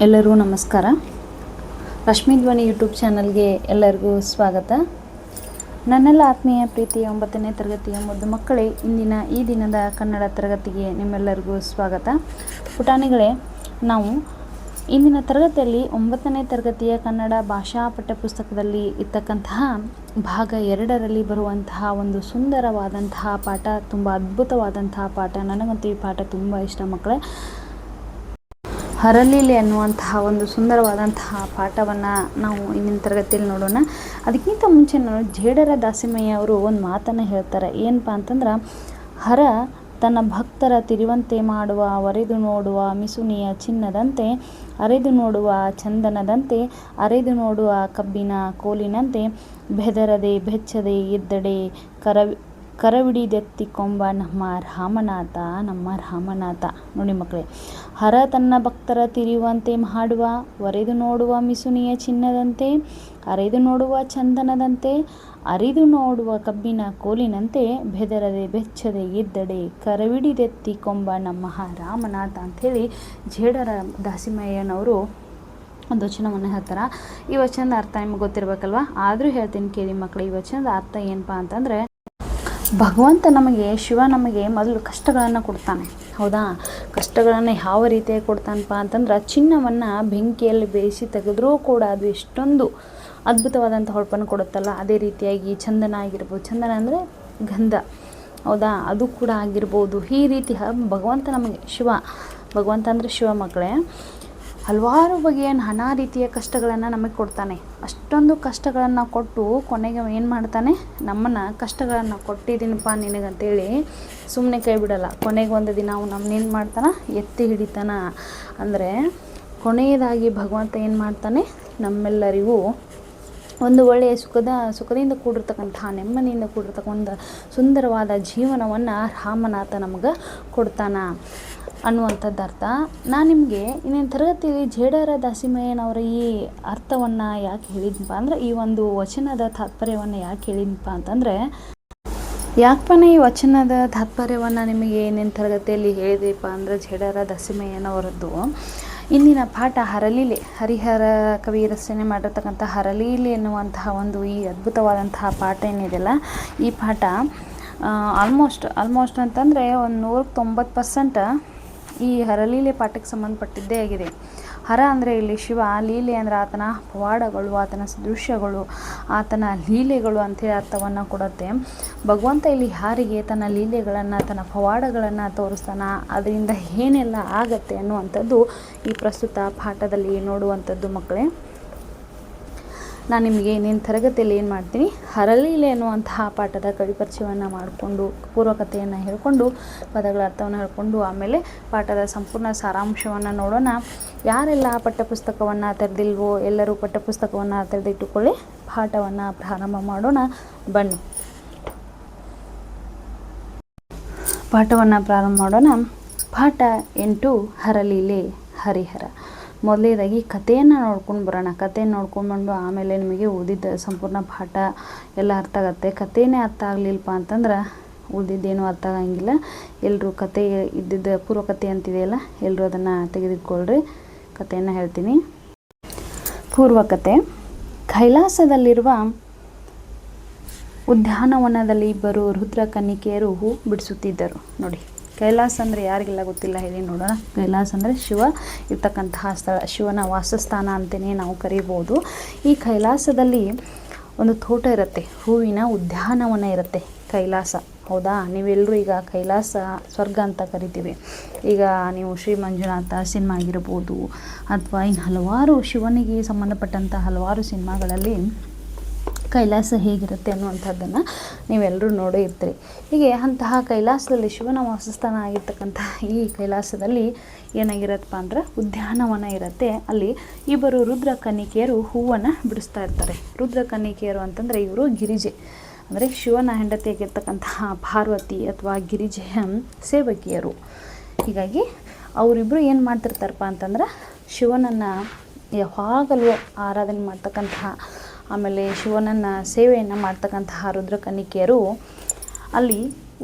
ಎಲ್ಲರಿಗೂ ನಮಸ್ಕಾರ. ರಶ್ಮಿ ಧ್ವನಿ ಯೂಟ್ಯೂಬ್ ಚಾನಲ್ಗೆ ಎಲ್ಲರಿಗೂ ಸ್ವಾಗತ. ನನ್ನೆಲ್ಲ ಆತ್ಮೀಯ ಪ್ರೀತಿಯ 9ನೇ ತರಗತಿಯ ಮುದ್ದು ಮಕ್ಕಳೇ, ಇಂದಿನ ಈ ದಿನದ ಕನ್ನಡ ತರಗತಿಗೆ ನಿಮ್ಮೆಲ್ಲರಿಗೂ ಸ್ವಾಗತ. ಪುಟಾಣಿಗಳೇ, ನಾವು ಇಂದಿನ ತರಗತಿಯಲ್ಲಿ 9ನೇ ತರಗತಿಯ ಕನ್ನಡ ಭಾಷಾ ಪಠ್ಯಪುಸ್ತಕದಲ್ಲಿ ಇರ್ತಕ್ಕಂತಹ ಭಾಗ 2ರಲ್ಲಿ ಬರುವಂತಹ ಒಂದು ಸುಂದರವಾದಂತಹ ಪಾಠ, ತುಂಬ ಅದ್ಭುತವಾದಂತಹ ಪಾಠ. ನನಗಂತೂ ಈ ಪಾಠ ತುಂಬ ಇಷ್ಟ ಮಕ್ಕಳೇ. ಹರಲೀಲೆ ಅನ್ನುವಂತಹ ಒಂದು ಸುಂದರವಾದಂತಹ ಪಾಠವನ್ನು ನಾವು ಇಂದಿನ ತರಗತಿಯಲ್ಲಿ ನೋಡೋಣ. ಅದಕ್ಕಿಂತ ಮುಂಚೆ ಜೇಡರ ದಾಸಿಮಯ್ಯ ಅವರು ಒಂದು ಮಾತನ್ನು ಹೇಳ್ತಾರೆ. ಏನಪ್ಪ ಅಂತಂದ್ರೆ, ಹರ ತನ್ನ ಭಕ್ತರ ತಿರುವಂತೆ ಮಾಡುವ, ಒರೆದು ನೋಡುವ ಮಿಸುನಿಯ ಚಿನ್ನದಂತೆ, ಅರೆದು ನೋಡುವ ಚಂದನದಂತೆ, ಅರೆದು ನೋಡುವ ಕಬ್ಬಿನ ಕೋಲಿನಂತೆ, ಬೆದರದೆ ಬೆಚ್ಚದೆ ಇದ್ದಡೆ ಕರವಿಡಿದೆತ್ತಿಕೊಂಬ ನಮ್ಮ ರಾಮನಾಥ, ನಮ್ಮ ರಾಮನಾಥ. ನೋಡಿ ಮಕ್ಕಳೇ, ಹರ ತನ್ನ ಭಕ್ತರ ತಿರುವಂತೆ ಮಾಡುವ, ಒರೆದು ನೋಡುವ ಮಿಸುನಿಯ ಚಿನ್ನದಂತೆ, ಅರೆದು ನೋಡುವ ಚಂದನದಂತೆ, ಅರಿದು ನೋಡುವ ಕಬ್ಬಿನ ಕೋಲಿನಂತೆ, ಬೆದರದೆ ಬೆಚ್ಚದೆ ಇದ್ದಡೆ ಕರವಿಡಿದೆತ್ತಿಕೊಂಬ ನಮ್ಮ ರಾಮನಾಥ ಅಂಥೇಳಿ ಜೇಡರ ದಾಸಿಮಯ್ಯನವರು ಒಂದು ವಚನವನ್ನು ಹೇಳ್ತಾರೆ. ಈ ವಚನದ ಅರ್ಥ ನಿಮ್ಗೆ ಗೊತ್ತಿರಬೇಕಲ್ವ, ಆದರೂ ಹೇಳ್ತೀನಿ ಕೇಳಿ ಮಕ್ಕಳು. ಈ ವಚನದ ಅರ್ಥ ಏನಪ್ಪ ಅಂತಂದರೆ, ಭಗವಂತ ನಮಗೆ, ಶಿವ ನಮಗೆ ಮೊದಲು ಕಷ್ಟಗಳನ್ನು ಕೊಡ್ತಾನೆ. ಹೌದಾ? ಕಷ್ಟಗಳನ್ನು ಯಾವ ರೀತಿಯಾಗಿ ಕೊಡ್ತಾನಪ್ಪ ಅಂತಂದ್ರೆ, ಚಿನ್ನವನ್ನು ಬೆಂಕಿಯಲ್ಲಿ ಬೇಯಿಸಿ ತೆಗೆದ್ರೂ ಕೂಡ ಅದು ಎಷ್ಟೊಂದು ಅದ್ಭುತವಾದಂಥ ಹೊಳಪನ್ನು ಕೊಡುತ್ತಲ್ಲ, ಅದೇ ರೀತಿಯಾಗಿ ಚಂದನ ಆಗಿರ್ಬೋದು. ಚಂದನ ಅಂದರೆ ಗಂಧ, ಹೌದಾ? ಅದು ಕೂಡ ಆಗಿರ್ಬೋದು. ಈ ರೀತಿ ಭಗವಂತ ನಮಗೆ, ಭಗವಂತ ಅಂದರೆ ಶಿವ ಮಕ್ಕಳೇ, ಹಲವಾರು ಬಗೆಯ ನಾನಾ ರೀತಿಯ ಕಷ್ಟಗಳನ್ನು ನಮಗೆ ಕೊಡ್ತಾನೆ. ಅಷ್ಟೊಂದು ಕಷ್ಟಗಳನ್ನು ಕೊಟ್ಟು ಕೊನೆಗೆ ಏನು ಮಾಡ್ತಾನೆ, ನಮ್ಮನ್ನು ಕಷ್ಟಗಳನ್ನು ಕೊಟ್ಟಿದ್ದೀನಪ್ಪ ನಿನಗಂತೇಳಿ ಸುಮ್ಮನೆ ಕೈ ಬಿಡಲ್ಲ. ಕೊನೆಗೆ ಒಂದು ದಿನ ಅವನು ನಮ್ಮನ್ನೇನು ಮಾಡ್ತಾನೆ, ಎತ್ತಿ ಹಿಡಿತಾನ. ಅಂದರೆ ಕೊನೆಯದಾಗಿ ಭಗವಂತ ಏನು ಮಾಡ್ತಾನೆ, ನಮ್ಮೆಲ್ಲರಿಗೂ ಒಂದು ಒಳ್ಳೆಯ ಸುಖದಿಂದ ಕೂಡಿರ್ತಕ್ಕಂಥ, ನೆಮ್ಮದಿಯಿಂದ ಕೂಡಿರ್ತಕ್ಕ ಒಂದು ಸುಂದರವಾದ ಜೀವನವನ್ನು ರಾಮನಾಥ ನಮಗೆ ಕೊಡ್ತಾನ ಅನ್ನುವಂಥದ್ದು ಅರ್ಥ. ನಾನು ನಿಮಗೆ ಇನ್ನೇನು ತರಗತಿಯಲ್ಲಿ ಜೇಡರ ದಾಸಿಮಯ್ಯನವರ ಈ ಅರ್ಥವನ್ನು ಯಾಕೆ ಹೇಳಿದ್ನಪ್ಪ ಅಂದರೆ, ಈ ಒಂದು ವಚನದ ತಾತ್ಪರ್ಯವನ್ನು ಯಾಕೆ ಹೇಳಿದ್ನಪ್ಪ ಅಂತಂದರೆ, ಯಾಕಪ್ಪನ ಈ ವಚನದ ತಾತ್ಪರ್ಯವನ್ನು ನಿಮಗೆ ಏನೇನು ತರಗತಿಯಲ್ಲಿ ಹೇಳಿದೆಪ್ಪ ಅಂದರೆ, ಜೇಡರ ದಾಸಿಮಯ್ಯನವರದ್ದು ಇಂದಿನ ಪಾಠ ಹರಲೀಲೆ, ಹರಿಹರ ಕವಿ ರಚನೆ ಮಾಡಿರ್ತಕ್ಕಂಥ ಹರಲೀಲೆ ಎನ್ನುವಂತಹ ಒಂದು ಈ ಅದ್ಭುತವಾದಂತಹ ಪಾಠ ಏನಿದೆಯಲ್ಲ, ಈ ಪಾಠ ಆಲ್ಮೋಸ್ಟ್ ಅಂತಂದರೆ ಒಂದು 190% ಈ ಹರಲೀಲೆ ಪಾಠಕ್ಕೆ ಸಂಬಂಧಪಟ್ಟಿದ್ದೇ ಆಗಿದೆ. ಹರ ಅಂದರೆ ಇಲ್ಲಿ ಶಿವ, ಲೀಲೆ ಅಂದರೆ ಆತನ ಪವಾಡಗಳು, ಆತನ ದೃಶ್ಯಗಳು, ಆತನ ಲೀಲೆಗಳು ಅಂಥೇಳಿ ಅರ್ಥವನ್ನು ಕೊಡುತ್ತೆ. ಭಗವಂತ ಇಲ್ಲಿ ಯಾರಿಗೆ ತನ್ನ ಲೀಲೆಗಳನ್ನು, ತನ್ನ ಪವಾಡಗಳನ್ನು ತೋರಿಸ್ತಾನ, ಅದರಿಂದ ಏನೆಲ್ಲ ಆಗತ್ತೆ ಅನ್ನುವಂಥದ್ದು ಈ ಪ್ರಸ್ತುತ ಪಾಠದಲ್ಲಿ ನೋಡುವಂಥದ್ದು ಮಕ್ಕಳೇ. ನಾನು ನಿಮಗೆ ಇನ್ನೇನು ತರಗತಿಯಲ್ಲಿ ಏನು ಮಾಡ್ತೀನಿ, ಹರಲೀಲೆ ಅನ್ನುವಂತಹ ಪಾಠದ ಕವಿ ಪರಿಚಯವನ್ನು ಮಾಡಿಕೊಂಡು, ಪೂರ್ವಕತೆಯನ್ನು ಹೇಳ್ಕೊಂಡು, ಪದಗಳ ಅರ್ಥವನ್ನು ಹೇಳ್ಕೊಂಡು, ಆಮೇಲೆ ಪಾಠದ ಸಂಪೂರ್ಣ ಸಾರಾಂಶವನ್ನು ನೋಡೋಣ. ಯಾರೆಲ್ಲ ಪಠ್ಯಪುಸ್ತಕವನ್ನು ತೆರೆದಿಲ್ವೋ ಎಲ್ಲರೂ ಪಠ್ಯಪುಸ್ತಕವನ್ನು ತೆರೆದಿಟ್ಟುಕೊಳ್ಳಿ, ಪಾಠವನ್ನು ಪ್ರಾರಂಭ ಮಾಡೋಣ ಬನ್ನಿ. ಪಾಠವನ್ನು ಪ್ರಾರಂಭ ಮಾಡೋಣ. ಪಾಠ 8 ಹರಲೀಲೆ ಹರಿಹರ. ಮೊದಲನೇದಾಗಿ ಕಥೆಯನ್ನು ನೋಡ್ಕೊಂಡು ಬರೋಣ. ಕಥೆಯನ್ನು ನೋಡ್ಕೊಂಡು ಬಂದು ಆಮೇಲೆ ನಿಮಗೆ ಓದಿದ್ದ ಸಂಪೂರ್ಣ ಪಾಠ ಎಲ್ಲ ಅರ್ಥ ಆಗುತ್ತೆ. ಕಥೆನೇ ಅರ್ಥ ಆಗಲಿಲ್ಲಪ್ಪ ಅಂತಂದ್ರೆ ಉಳಿದಿದ್ದೇನೂ ಅರ್ಥ ಆಗಂಗಿಲ್ಲ. ಎಲ್ಲರೂ ಕತೆ ಇದ್ದಿದ್ದ ಪೂರ್ವಕತೆ ಅಂತಿದೆಯಲ್ಲ, ಎಲ್ಲರೂ ಅದನ್ನು ತೆಗೆದುಕೊಳ್ಳ್ರಿ. ಕಥೆಯನ್ನು ಹೇಳ್ತೀನಿ. ಪೂರ್ವಕತೆ. ಕೈಲಾಸದಲ್ಲಿರುವ ಉದ್ಯಾನವನದಲ್ಲಿ ಇಬ್ಬರು ರುದ್ರ ಕನ್ನಿಕೆಯರು ಹೂ ಬಿಡಿಸುತ್ತಿದ್ದರು. ನೋಡಿ, ಕೈಲಾಸ ಅಂದರೆ ಯಾರಿಗೆಲ್ಲ ಗೊತ್ತಿಲ್ಲ ಹೇಳಿ ನೋಡೋಣ. ಕೈಲಾಸ ಅಂದರೆ ಶಿವ ಇರ್ತಕ್ಕಂತಹ ಸ್ಥಳ, ಶಿವನ ವಾಸಸ್ಥಾನ ಅಂತಲೇ ನಾವು ಕರೀಬೋದು. ಈ ಕೈಲಾಸದಲ್ಲಿ ಒಂದು ತೋಟ ಇರುತ್ತೆ, ಹೂವಿನ ಉದ್ಯಾನವನ ಇರುತ್ತೆ ಕೈಲಾಸ. ಹೌದಾ? ನೀವೆಲ್ಲರೂ ಈಗ ಕೈಲಾಸ ಸ್ವರ್ಗ ಅಂತ ಕರಿತೀವಿ. ಈಗ ನೀವು ಶ್ರೀ ಮಂಜುನಾಥ ಸಿನಿಮಾ ಆಗಿರ್ಬೋದು, ಅಥವಾ ಇನ್ನು ಹಲವಾರು ಶಿವನಿಗೆ ಸಂಬಂಧಪಟ್ಟಂಥ ಹಲವಾರು ಸಿನಿಮಾಗಳಲ್ಲಿ ಕೈಲಾಸ ಹೇಗಿರುತ್ತೆ ಅನ್ನುವಂಥದ್ದನ್ನು ನೀವೆಲ್ಲರೂ ನೋಡೇ ಇರ್ತೀರಿ. ಹೀಗೆ ಅಂತಹ ಕೈಲಾಸದಲ್ಲಿ, ಶಿವನ ವಾಸಸ್ಥಾನ ಆಗಿರ್ತಕ್ಕಂಥ ಈ ಕೈಲಾಸದಲ್ಲಿ ಏನಾಗಿರತ್ತಪ್ಪ ಅಂದ್ರೆ ಉದ್ಯಾನವನ ಇರುತ್ತೆ. ಅಲ್ಲಿ ಇಬ್ಬರು ರುದ್ರ ಕನ್ನಿಕೆಯರು ಹೂವನ್ನು ಬಿಡಿಸ್ತಾ ಇರ್ತಾರೆ. ರುದ್ರ ಕನ್ನಿಕೆಯರು ಅಂತಂದರೆ ಇವರು ಗಿರಿಜೆ, ಅಂದರೆ ಶಿವನ ಹೆಂಡತಿಯಾಗಿರ್ತಕ್ಕಂತಹ ಪಾರ್ವತಿ ಅಥವಾ ಗಿರಿಜೆಯ ಸೇವಕಿಯರು. ಹೀಗಾಗಿ ಅವರಿಬ್ಬರು ಏನು ಮಾಡ್ತಿರ್ತಾರಪ್ಪ ಅಂತಂದ್ರೆ, ಶಿವನನ್ನು ಯಾವಾಗಲೂ ಆರಾಧನೆ ಮಾಡ್ತಕ್ಕಂತಹ, ಆಮೇಲೆ ಶಿವನನ್ನು ಸೇವೆಯನ್ನು ಮಾಡ್ತಕ್ಕಂತಹ ರುದ್ರ ಕನ್ನಿಕೆಯರು ಅಲ್ಲಿ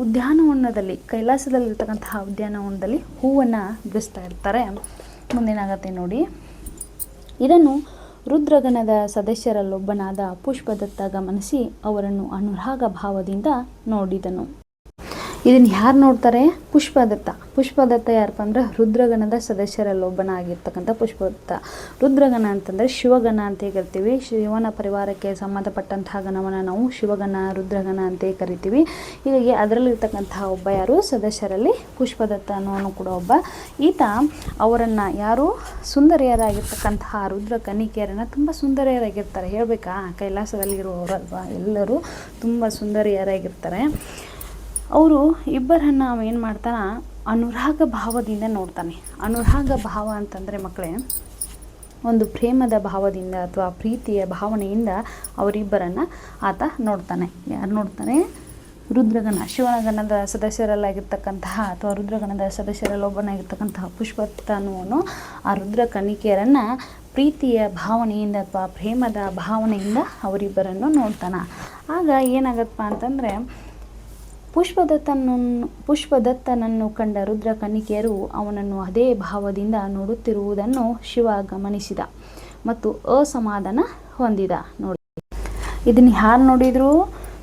ಉದ್ಯಾನವನದಲ್ಲಿ, ಕೈಲಾಸದಲ್ಲಿರ್ತಕ್ಕಂತಹ ಉದ್ಯಾನವನದಲ್ಲಿ ಹೂವನ್ನು ಬಿಡಿಸ್ತಾ ಇರ್ತಾರೆ. ಮುಂದೇನಾಗತ್ತೆ ನೋಡಿ. ಇದನ್ನು ರುದ್ರಗಣದ ಸದಸ್ಯರಲ್ಲೊಬ್ಬನಾದ ಪುಷ್ಪದತ್ತ ಗಮನಿಸಿ ಅವರನ್ನು ಅನುರಾಗ ಭಾವದಿಂದ ನೋಡಿದನು. ಇದನ್ನು ಯಾರು ನೋಡ್ತಾರೆ? ಪುಷ್ಪದತ್ತ ಯಾರಪ್ಪ ಅಂದ್ರೆ ರುದ್ರಗಣದ ಸದಸ್ಯರಲ್ಲೊಬ್ಬನಾಗಿರ್ತಕ್ಕಂಥ ಪುಷ್ಪದತ್ತ. ರುದ್ರಗಣ ಅಂತಂದರೆ ಶಿವಗಣ ಅಂತ ಕರಿತೀವಿ. ಶಿವನ ಪರಿವಾರಕ್ಕೆ ಸಂಬಂಧಪಟ್ಟಂತಹ ಗಣವನ್ನು ನಾವು ಶಿವಗಣ, ರುದ್ರಗಣ ಅಂತ ಕರಿತೀವಿ. ಹೀಗಾಗಿ ಅದರಲ್ಲಿರ್ತಕ್ಕಂತಹ ಒಬ್ಬ ಯಾರು ಸದಸ್ಯರಲ್ಲಿ ಪುಷ್ಪದತ್ತ ಅನ್ನೋನು ಕೂಡ ಒಬ್ಬ. ಈತ ಅವರನ್ನು ಯಾರು ಸುಂದರಿಯರಾಗಿರ್ತಕ್ಕಂತಹ ರುದ್ರ ಕನ್ನಿಕೆಯರನ್ನು, ತುಂಬ ಸುಂದರಿಯರಾಗಿರ್ತಾರೆ. ಹೇಳಬೇಕಾ, ಕೈಲಾಸದಲ್ಲಿರುವವರಲ್ವಾ ಎಲ್ಲರೂ ತುಂಬ ಸುಂದರಿಯರಾಗಿರ್ತಾರೆ. ಅವರು ಇಬ್ಬರನ್ನು ಏನು ಮಾಡ್ತಾನೆ, ಅನುರಾಗ ಭಾವದಿಂದ ನೋಡ್ತಾನೆ. ಅನುರಾಗ ಭಾವ ಅಂತಂದರೆ ಮಕ್ಕಳೇ, ಒಂದು ಪ್ರೇಮದ ಭಾವದಿಂದ ಅಥವಾ ಪ್ರೀತಿಯ ಭಾವನೆಯಿಂದ ಅವರಿಬ್ಬರನ್ನು ಆತ ನೋಡ್ತಾನೆ. ಯಾರು ನೋಡ್ತಾನೆ? ರುದ್ರಗಣ, ಶಿವಗಣದ ಸದಸ್ಯರಲ್ಲಾಗಿರ್ತಕ್ಕಂತಹ ಅಥವಾ ರುದ್ರಗಣದ ಸದಸ್ಯರಲ್ಲೊಬ್ಬನಾಗಿರ್ತಕ್ಕಂತಹ ಪುಷ್ಪದತ್ತ ಅನ್ನುವನು ಆ ರುದ್ರ ಕನ್ನಿಕೆಯರನ್ನು ಪ್ರೀತಿಯ ಭಾವನೆಯಿಂದ ಅಥವಾ ಪ್ರೇಮದ ಭಾವನೆಯಿಂದ ಅವರಿಬ್ಬರನ್ನು ನೋಡ್ತಾನೆ. ಆಗ ಏನಾಗತ್ತಪ್ಪ ಅಂತಂದರೆ, ಪುಷ್ಪದತ್ತನನ್ನು ಕಂಡ ರುದ್ರ ಕನ್ನಿಕೆಯರು ಅವನನ್ನು ಅದೇ ಭಾವದಿಂದ ನೋಡುತ್ತಿರುವುದನ್ನು ಶಿವ ಗಮನಿಸಿದ ಮತ್ತು ಅಸಮಾಧಾನ ಹೊಂದಿದ. ನೋಡಿ, ಇದನ್ನು ಯಾರು ನೋಡಿದ್ರು?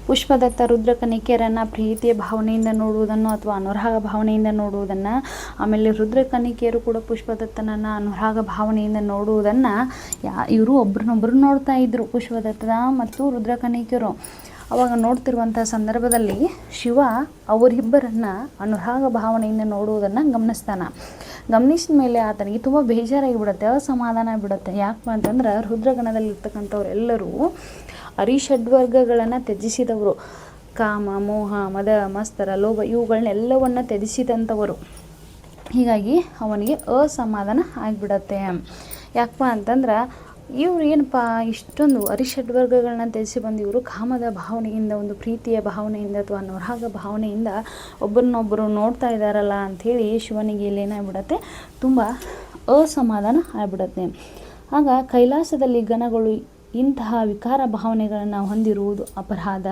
ಪುಷ್ಪದತ್ತ ರುದ್ರ ಕನ್ನಿಕೆಯರನ್ನು ಪ್ರೀತಿಯ ಭಾವನೆಯಿಂದ ನೋಡುವುದನ್ನು ಅಥವಾ ಅನುರಾಗ ಭಾವನೆಯಿಂದ ನೋಡುವುದನ್ನು, ಆಮೇಲೆ ರುದ್ರ ಕನ್ನಿಕೆಯರು ಕೂಡ ಪುಷ್ಪದತ್ತನನ್ನು ಅನುರಾಗ ಭಾವನೆಯಿಂದ ನೋಡುವುದನ್ನು ಇವರು ಒಬ್ರನ್ನೊಬ್ಬರು ನೋಡ್ತಾ ಇದ್ರು, ಪುಷ್ಪದತ್ತ ಮತ್ತು ರುದ್ರ ಕನ್ನಿಕೆಯರು. ಅವಾಗ ನೋಡ್ತಿರುವಂಥ ಸಂದರ್ಭದಲ್ಲಿ ಶಿವ ಅವರಿಬ್ಬರನ್ನು ಅನುರಾಗ ಭಾವನೆಯಿಂದ ನೋಡುವುದನ್ನು ಗಮನಿಸಿದ ಮೇಲೆ ಆತನಿಗೆ ತುಂಬ ಬೇಜಾರಾಗಿಬಿಡುತ್ತೆ, ಅಸಮಾಧಾನ ಆಗಿಬಿಡುತ್ತೆ. ಯಾಕೆ ಅಂತಂದ್ರೆ ರುದ್ರಗಣದಲ್ಲಿರ್ತಕ್ಕಂಥವ್ರೆಲ್ಲರೂ ಅರಿಷಡ್ವರ್ಗಗಳನ್ನು ತ್ಯಜಿಸಿದವರು. ಕಾಮ, ಮೋಹ, ಮದ, ಮತ್ಸರ, ಲೋಭ ಇವುಗಳನ್ನೆಲ್ಲವನ್ನು ತ್ಯಜಿಸಿದಂಥವರು. ಹೀಗಾಗಿ ಅವನಿಗೆ ಅಸಮಾಧಾನ ಆಗಿಬಿಡತ್ತೆ. ಯಾಕಪ್ಪ ಅಂತಂದ್ರೆ ಇವ್ರು ಏನಪ್ಪ ಇಷ್ಟೊಂದು ಅರಿಷಡ್ವರ್ಗಗಳನ್ನ ತ್ಯಜಿಸಿ ಬಂದು ಇವರು ಕಾಮದ ಭಾವನೆಯಿಂದ, ಒಂದು ಪ್ರೀತಿಯ ಭಾವನೆಯಿಂದ ಅಥವಾ ಅನುರಾಗ ಭಾವನೆಯಿಂದ ಒಬ್ಬರನ್ನೊಬ್ಬರು ನೋಡ್ತಾ ಇದ್ದಾರಲ್ಲ ಅಂಥೇಳಿ ಶಿವನಿಗೆ ಇಲ್ಲಿ ಏನಾಗ್ಬಿಡತ್ತೆ, ತುಂಬ ಅಸಮಾಧಾನ ಆಗಿಬಿಡತ್ತೆ. ಆಗ ಕೈಲಾಸದಲ್ಲಿ ಗಣಗಳು ಇಂತಹ ವಿಕಾರ ಭಾವನೆಗಳನ್ನು ಹೊಂದಿರುವುದು ಅಪರಾಧ.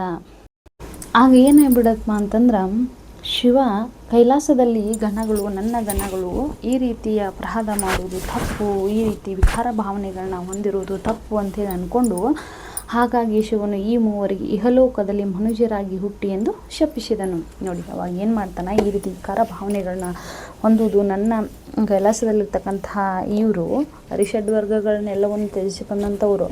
ಆಗ ಏನಾಗ್ಬಿಡತ್ತಪ್ಪ ಅಂತಂದ್ರೆ, ಶಿವ ಕೈಲಾಸದಲ್ಲಿ ಗಣಗಳು, ನನ್ನ ಗಣಗಳು ಈ ರೀತಿಯ ಅಪರಾಧ ಮಾಡುವುದು ತಪ್ಪು, ಈ ರೀತಿ ವಿಕಾರ ಭಾವನೆಗಳನ್ನ ಹೊಂದಿರುವುದು ತಪ್ಪು ಅಂತೇಳಿ ಅಂದ್ಕೊಂಡು, ಹಾಗಾಗಿ ಶಿವನು ಈ ಮೂವರಿಗೆ ಇಹಲೋಕದಲ್ಲಿ ಮನುಷ್ಯರಾಗಿ ಹುಟ್ಟಿ ಎಂದು ಶಪಿಸಿದನು. ನೋಡಿ, ಅವಾಗ ಏನು ಮಾಡ್ತಾನೆ, ಈ ರೀತಿ ವಿಕಾರ ಭಾವನೆಗಳನ್ನ ಹೊಂದುವುದು, ನನ್ನ ಕೈಲಾಸದಲ್ಲಿರ್ತಕ್ಕಂತಹ ಇವರು ಅರಿಷಡ್ವರ್ಗಗಳನ್ನೆಲ್ಲವನ್ನು ತ್ಯಜಿಸಿ ಬಂದಂಥವರು,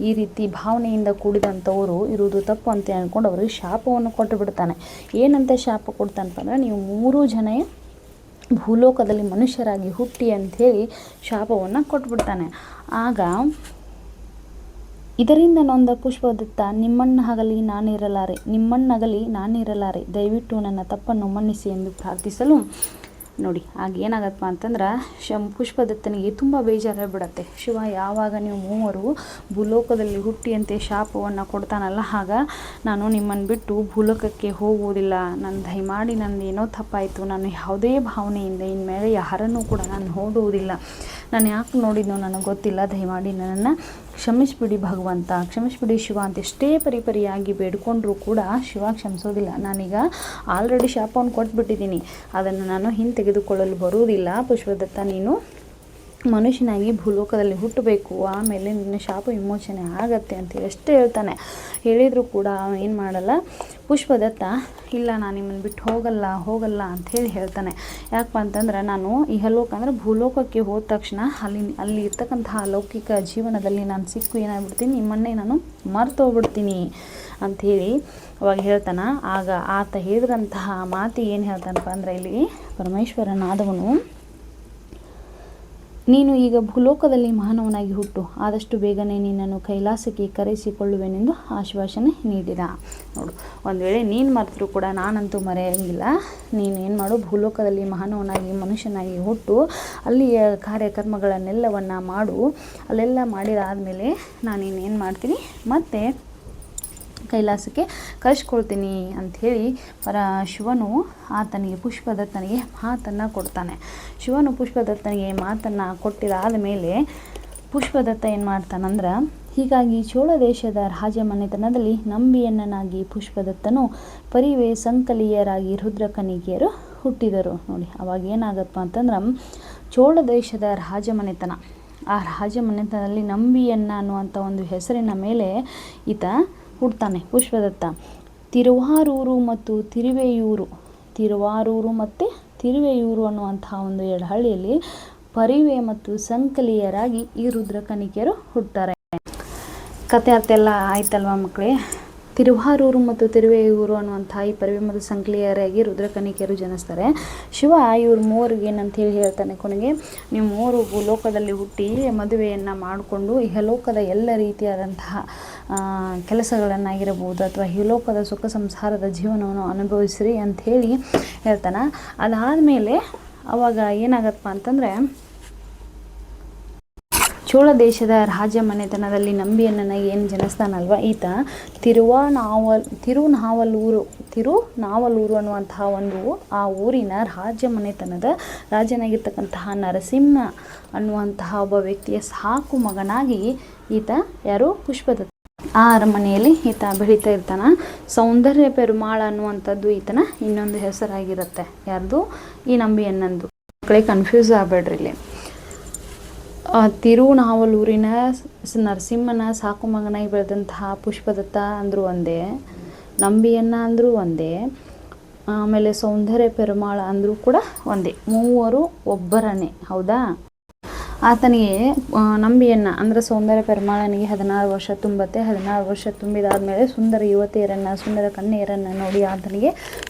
ಈ ರೀತಿ ಭಾವನೆಯಿಂದ ಕೂಡಿದಂಥವರು ಇರುವುದು ತಪ್ಪು ಅಂತ ಅಂದ್ಕೊಂಡು ಅವರಿಗೆ ಶಾಪವನ್ನು ಕೊಟ್ಟು ಬಿಡ್ತಾನೆ. ಏನಂತ ಶಾಪ ಕೊಡ್ತಾನಪ್ಪ ಅಂದರೆ, ನೀವು 3 ಜನ ಭೂಲೋಕದಲ್ಲಿ ಮನುಷ್ಯರಾಗಿ ಹುಟ್ಟಿ ಅಂಥೇಳಿ ಶಾಪವನ್ನು ಕೊಟ್ಬಿಡ್ತಾನೆ. ಆಗ ಇದರಿಂದ ನೊಂದ ಪುಷ್ಪದತ್ತ, ನಿಮ್ಮಣ್ಣಗಲಿ ನಾನಿರಲಾರೆ, ದಯವಿಟ್ಟು ನನ್ನ ತಪ್ಪನ್ನು ಮನ್ನಿಸಿ ಎಂದು ಪ್ರಾರ್ಥಿಸಲು. ನೋಡಿ, ಆಗ ಏನಾಗತ್ತಪ್ಪ ಅಂತಂದ್ರೆ ಪುಷ್ಪದತ್ತನಿಗೆ ತುಂಬ ಬೇಜಾರಾಗ್ಬಿಡತ್ತೆ. ಶಿವ ಯಾವಾಗ ನೀವು ಮೂವರು ಭೂಲೋಕದಲ್ಲಿ ಹುಟ್ಟಿಯಂತೆ ಶಾಪವನ್ನು ಕೊಡ್ತಾನಲ್ಲ, ಆಗ ನಾನು ನಿಮ್ಮನ್ನು ಬಿಟ್ಟು ಭೂಲೋಕಕ್ಕೆ ಹೋಗುವುದಿಲ್ಲ, ನಾನು ದಯಮಾಡಿ ನಂದು ಏನೋ ತಪ್ಪಾಯಿತು, ನಾನು ಯಾವುದೇ ಭಾವನೆಯಿಂದ ಇನ್ಮೇಲೆ ಯಾರನ್ನೂ ಕೂಡ ನಾನು ನೋಡುವುದಿಲ್ಲ, ನಾನು ಯಾಕೆ ನೋಡಿದ್ನೋ ನನಗೆ ಗೊತ್ತಿಲ್ಲ, ದಯಮಾಡಿ ನನ್ನನ್ನು ಕ್ಷಮಿಸ್ಬಿಡಿ ಭಗವಂತ, ಕ್ಷಮಿಸ್ಬಿಡಿ ಶಿವ ಅಂತ ಎಷ್ಟೇ ಪರಿಪರಿಯಾಗಿ ಬೇಡ್ಕೊಂಡ್ರೂ ಕೂಡ ಶಿವ ಕ್ಷಮಿಸೋದಿಲ್ಲ. ನಾನೀಗ ಆಲ್ರೆಡಿ ಶಾಪವನ್ನು ಕೊಟ್ಬಿಟ್ಟಿದ್ದೀನಿ, ಅದನ್ನು ನಾನು ಹಿಂತೆಗೆದುಕೊಳ್ಳಲು ಬರುವುದಿಲ್ಲ. ಪುಷ್ಪದತ್ತ, ನೀನು ಮನುಷ್ಯನಾಗಿ ಭೂಲೋಕದಲ್ಲಿ ಹುಟ್ಟಬೇಕು, ಆಮೇಲೆ ನಿನ್ನ ಶಾಪ ವಿಮೋಚನೆ ಆಗತ್ತೆ ಅಂತೇಳಿ ಅಷ್ಟೇ ಹೇಳ್ತಾನೆ. ಹೇಳಿದರೂ ಕೂಡ ಏನು ಮಾಡಲ್ಲ ಪುಷ್ಪದತ್ತ, ಇಲ್ಲ ನಾನು ನಿಮ್ಮನ್ನು ಬಿಟ್ಟು ಹೋಗಲ್ಲ ಅಂಥೇಳಿ ಹೇಳ್ತಾನೆ. ಯಾಕಪ್ಪ ಅಂತಂದ್ರೆ, ನಾನು ಇಹಲೋಕ ಅಂದರೆ ಭೂಲೋಕಕ್ಕೆ ಹೋದ ತಕ್ಷಣ ಅಲ್ಲಿ ಇರ್ತಕ್ಕಂತಹ ಲೌಕಿಕ ಜೀವನದಲ್ಲಿ ನಾನು ಸಿಕ್ಕು ಏನಾಗ್ಬಿಡ್ತೀನಿ, ನಿಮ್ಮನ್ನೇ ನಾನು ಮರ್ತೋಗ್ಬಿಡ್ತೀನಿ ಅಂಥೇಳಿ ಅವಾಗ ಹೇಳ್ತಾನೆ. ಆಗ ಆತ ಹೇಳಿದಂತಹ ಮಾತು ಏನು ಹೇಳ್ತಾನಪ್ಪ ಅಂದರೆ, ಇಲ್ಲಿ ಪರಮೇಶ್ವರನಾದವನು, ನೀನು ಈಗ ಭೂಲೋಕದಲ್ಲಿ ಮಾನವನಾಗಿ ಹುಟ್ಟು, ಆದಷ್ಟು ಬೇಗನೆ ನಿನ್ನನ್ನು ಕೈಲಾಸಕ್ಕೆ ಕರೆಸಿಕೊಳ್ಳುವೆನೆಂದು ಆಶ್ವಾಸನೆ ನೀಡಿದ. ನೋಡು, ಒಂದು ವೇಳೆ ನೀನು ಮರೆತರೂ ಕೂಡ ನಾನಂತೂ ಮರೆಯೋಂಗಿಲ್ಲ. ನೀನು ಏನು ಮಾಡು, ಭೂಲೋಕದಲ್ಲಿ ಮಾನವನಾಗಿ ಮನುಷ್ಯನಾಗಿ ಹುಟ್ಟು, ಅಲ್ಲಿಯ ಕಾರ್ಯಕ್ರಮಗಳನ್ನೆಲ್ಲವನ್ನು ಮಾಡು. ಅಲ್ಲೆಲ್ಲ ಮಾಡಿದಾದಮೇಲೆ ನಾನೇನು ಮಾಡ್ತೀನಿ, ಮತ್ತೆ ಕೈಲಾಸಕ್ಕೆ ಕಳಿಸ್ಕೊಳ್ತೀನಿ ಅಂಥೇಳಿ ಶಿವನು ಆತನಿಗೆ ಪುಷ್ಪದತ್ತನಿಗೆ ಮಾತನ್ನು ಕೊಡ್ತಾನೆ. ಶಿವನು ಪುಷ್ಪದತ್ತನಿಗೆ ಮಾತನ್ನು ಕೊಟ್ಟಿದಾದ ಮೇಲೆ ಪುಷ್ಪದತ್ತ ಏನು ಮಾಡ್ತಾನಂದ್ರೆ, ಹೀಗಾಗಿ ಚೋಳ ದೇಶದ ರಾಜಮನೆತನದಲ್ಲಿ ನಂಬಿಯನ್ನನಾಗಿ ಪುಷ್ಪದತ್ತನು ಪರಿವೇ ಸಂಕಲೀಯರಾಗಿ ರುದ್ರಕನ್ನಿಕೆಯರು ಹುಟ್ಟಿದರು. ನೋಡಿ, ಅವಾಗ ಏನಾಗತ್ತಪ್ಪ ಅಂತಂದ್ರೆ, ಚೋಳ ದೇಶದ ರಾಜಮನೆತನ ಆ ರಾಜಮನೆತನದಲ್ಲಿ ನಂಬಿಯನ್ನ ಅನ್ನುವಂಥ ಒಂದು ಹೆಸರಿನ ಮೇಲೆ ಈತ ಹುಡ್ತಾನೆ ಪುಷ್ಪದತ್ತ. ತಿರುವಾರೂರು ಮತ್ತು ತಿರುವೆಯೂರು ಅನ್ನುವಂಥ ಒಂದು 2 ಹಳ್ಳಿಯಲ್ಲಿ ಪರಿವೆ ಮತ್ತು ಸಂಕಲಿಯರಾಗಿ ಈ ರುದ್ರಕನ್ನಿಕೆಯರು ಹುಡ್ತಾರೆ. ಕತೆ ಅರ್ಥ ಎಲ್ಲ ಆಯ್ತಲ್ವ ಮಕ್ಕಳೇ? ತಿರುವಾರೂರು ಮತ್ತು ತಿರುವೆಯೂರು ಅನ್ನುವಂಥ ಈ ಪರಿವೆ ಮತ್ತು ಸಂಕಲಿಯರಾಗಿ ರುದ್ರಕನ್ನಿಕೆಯರು ಜನಿಸ್ತಾರೆ. ಶಿವ ಇವ್ರ ಮೂವರಿಗೆ ಏನಂತ ಹೇಳ್ತಾನೆ ಕೊನೆಗೆ, ನೀವು 3 ಭೂಲೋಕದಲ್ಲಿ ಹುಟ್ಟಿ ಮದುವೆಯನ್ನು ಮಾಡಿಕೊಂಡು ಇಹಲೋಕದ ಎಲ್ಲ ರೀತಿಯಾದಂತಹ ಕೆಲಸಗಳನ್ನಾಗಿರಬಹುದು ಅಥವಾ ಇಹಲೋಕದ ಸುಖ ಸಂಸಾರದ ಜೀವನವನ್ನು ಅನುಭವಿಸ್ರಿ ಅಂಥೇಳಿ ಹೇಳ್ತಾನೆ. ಅದಾದಮೇಲೆ ಅವಾಗ ಏನಾಗತ್ತಪ್ಪ ಅಂತಂದರೆ, ಚೋಳ ದೇಶದ ರಾಜ ಮನೆತನದಲ್ಲಿ ನಂಬಿಯನ್ನ ಏನು ಜನಿಸ್ತಾನಲ್ವ ಈತ ತಿರುನಾವಲೂರು ಅನ್ನುವಂತಹ ಒಂದು ಆ ಊರಿನ ರಾಜ ಮನೆತನದ ರಾಜನಾಗಿರ್ತಕ್ಕಂತಹ ನರಸಿಂಹ ಅನ್ನುವಂತಹ ಒಬ್ಬ ವ್ಯಕ್ತಿಯ ಸಾಕು ಮಗನಾಗಿ ಈತ ಯಾರು ಪುಷ್ಪದತ್ತ ಆ ಅರಮನೆಯಲ್ಲಿ ಈತ ಬೆಳೀತಾ ಇರ್ತಾನೆ. ಸೌಂದರ್ಯ ಪೆರುಮಾಳ ಅನ್ನುವಂಥದ್ದು ಈತನ ಇನ್ನೊಂದು ಹೆಸರಾಗಿರುತ್ತೆ. ಯಾರ್ದು? ಈ ನಂಬಿಯನ್ನಂದು. ಮಕ್ಕಳೇ ಕನ್ಫ್ಯೂಸ್ ಆಗಬೇಡ್ರಿ. ಇಲ್ಲಿ ತಿರುನಾವಲೂರಿನ ನರಸಿಂಹನ ಸಾಕು ಮಗನಾಗಿ ಬೆಳೆದಂತಹ ಪುಷ್ಪದತ್ತ ಅಂದರೂ ಒಂದೇ, ನಂಬಿಯನ್ನ ಅಂದರೂ ಒಂದೇ, ಆಮೇಲೆ ಸೌಂದರ್ಯ ಪೆರುಮಾಳ ಅಂದರೂ ಕೂಡ ಒಂದೇ. ಮೂವರು ಒಬ್ಬರನೇ. ಹೌದಾ? ಆತನಿಗೆ ನಂಬಿಯನ್ನ ಅಂದರೆ ಸೌಂದರ್ಯ ಪೆರುಮಾಳನಿಗೆ 16 ವರ್ಷ ತುಂಬತ್ತೆ. 16 ವರ್ಷ ತುಂಬಿದಾದಮೇಲೆ ಸುಂದರ ಯುವತಿಯರನ್ನು, ಸುಂದರ ಕನ್ಯೆಯರನ್ನು ನೋಡಿ ಆತನಿಗೆ